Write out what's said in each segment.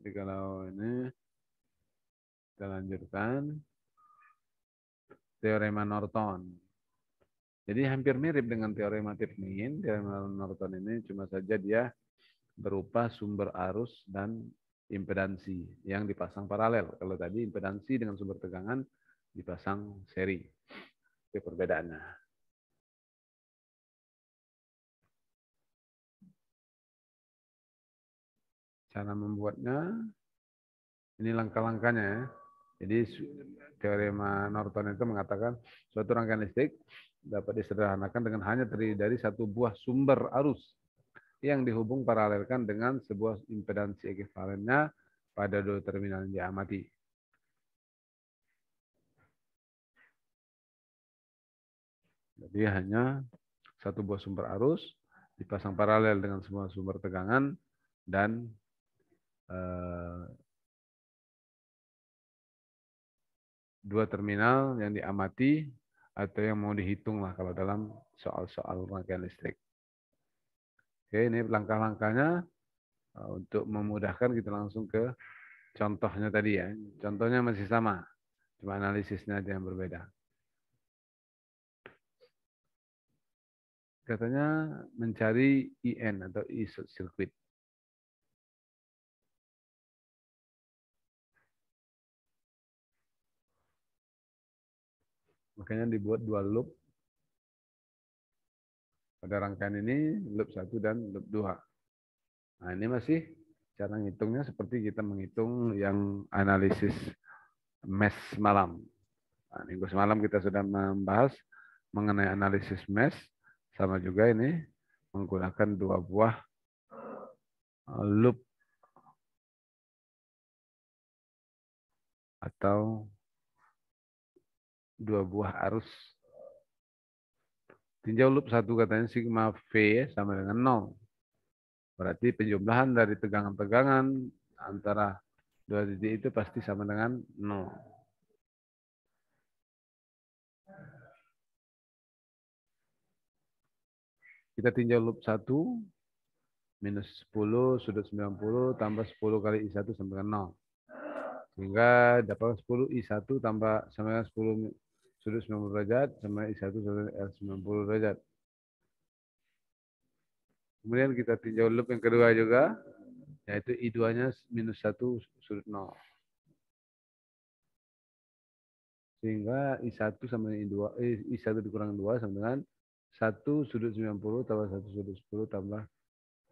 Jadi kalau ini kita lanjutkan teorema Norton. Jadi hampir mirip dengan teorema Tirkmein. Teorema Norton ini cuma saja dia berupa sumber arus dan impedansi yang dipasang paralel. Kalau tadi impedansi dengan sumber tegangan dipasang seri. Itu perbedaannya. Cara membuatnya, ini langkah-langkahnya ya. Jadi teorema Norton itu mengatakan suatu rangkaian listrik dapat disederhanakan dengan hanya terdiri dari satu buah sumber arus yang dihubung paralelkan dengan sebuah impedansi ekuivalennya pada dua terminal yang diamati. Jadi hanya satu buah sumber arus dipasang paralel dengan semua sumber tegangan dan dua terminal yang diamati atau yang mau dihitung lah kalau dalam soal-soal rangkaian listrik. Oke, ini langkah-langkahnya untuk memudahkan kita langsung ke contohnya tadi ya. Contohnya masih sama, cuma analisisnya aja yang berbeda. Katanya mencari IN atau I-circuit. Makanya dibuat dua loop. Pada rangkaian ini loop 1 dan loop 2. Nah, ini masih cara ngitungnya seperti kita menghitung yang analisis mesh semalam. Nah, minggu semalam kita sudah membahas mengenai analisis mesh, sama juga ini menggunakan dua buah loop atau dua buah arus. Tinjau loop 1 katanya sigma V sama dengan 0. Berarti penjumlahan dari tegangan-tegangan antara dua titik itu pasti sama dengan 0. Kita tinjau loop 1, minus 10, sudut 90, tambah 10 kali I1 sama dengan 0. Sehingga dapat 10 I1 tambah sama dengan 10 sudut 90 derajat, sama I1 sama dengan 90 derajat. Kemudian kita tinjau loop yang kedua juga, yaitu I2-nya minus 1 sudut 0. Sehingga I1 sama dengan I1 dikurangi 2 sama dengan 1 sudut 90 tambah 1 sudut 10 tambah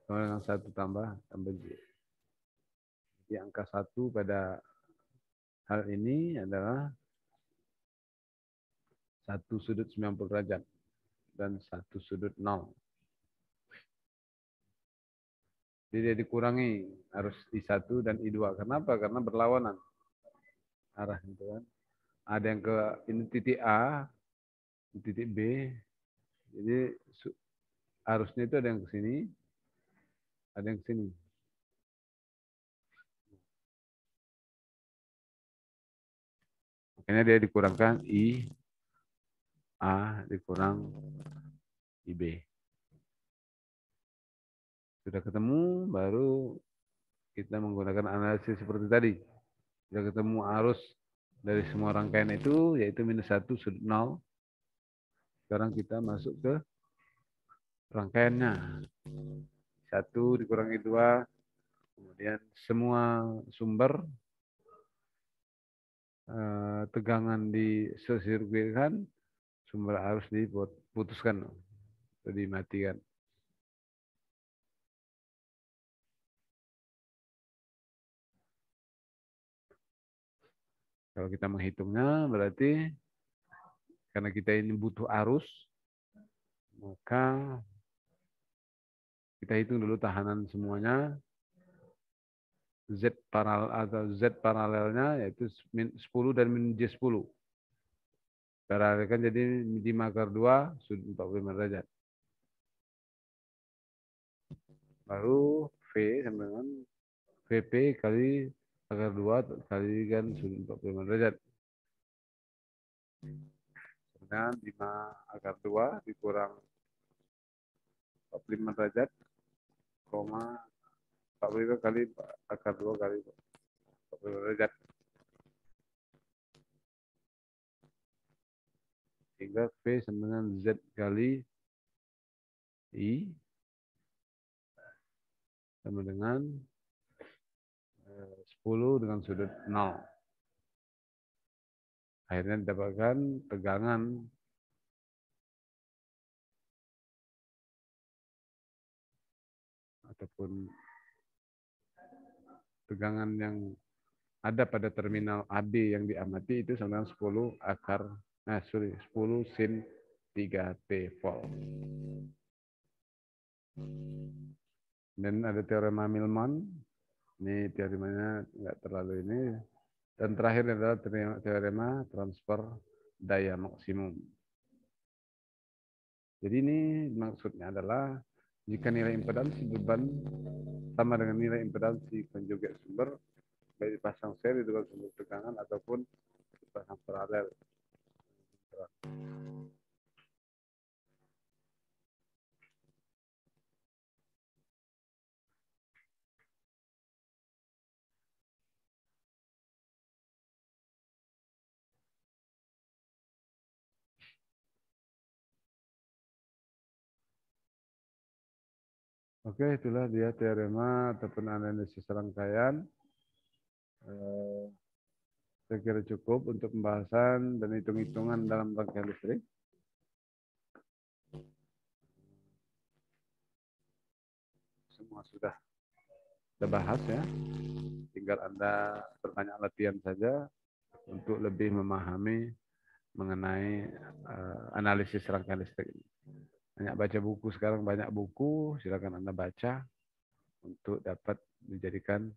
sama dengan 1 tambah J. Jadi angka 1 pada hal ini adalah 1 sudut 90 derajat dan 1 sudut 0. Jadi dia dikurangi arus I1 dan I2. Kenapa? Karena berlawanan arah itu kan. Ada yang ke ini titik A, titik B. Jadi arusnya itu ada yang ke sini, ada yang ke sini. Makanya dia dikurangkan I A dikurang IB. Sudah ketemu, baru kita menggunakan analisis seperti tadi. Sudah ketemu arus dari semua rangkaian itu, yaitu minus 1 sudut 0. Sekarang kita masuk ke rangkaiannya. 1 dikurangi 2, kemudian semua sumber tegangan disirkuitkan, sumber arus diputuskan atau dimatikan. Kalau kita menghitungnya berarti karena kita ini butuh arus, maka kita hitung dulu tahanan semuanya. Z paralel atau Z paralelnya yaitu 10 dan min J10. Paralelkan jadi 5/2 sudut 45 derajat. Baru V sama dengan VP kali akar 2 kali kan sudut 45 derajat. Kemudian 5/2 dikurang 45 derajat, koma 45 kali akar 2 kali 45 derajat. Sehingga V sama dengan Z kali I sama dengan 10 dengan sudut 0. Akhirnya didapatkan tegangan ataupun tegangan yang ada pada terminal AB yang diamati itu sama dengan 10 sin 3T volt. Dan ada teorema Milman. Ini teoremanya nggak terlalu ini. Dan terakhir adalah teorema transfer daya maksimum. Jadi ini maksudnya adalah jika nilai impedansi beban sama dengan nilai impedansi konjugat sumber, baik dipasang seri dengan sumber tegangan ataupun dipasang paralel. Oke, itulah dia teorema ataupun analisis rangkaian. Saya kira cukup untuk pembahasan dan hitung-hitungan dalam rangkaian listrik. Semua sudah kita bahas ya. Tinggal Anda bertanya latihan saja untuk lebih memahami mengenai analisis rangkaian listrik ini. Banyak baca buku sekarang, banyak buku, silakan Anda baca untuk dapat dijadikan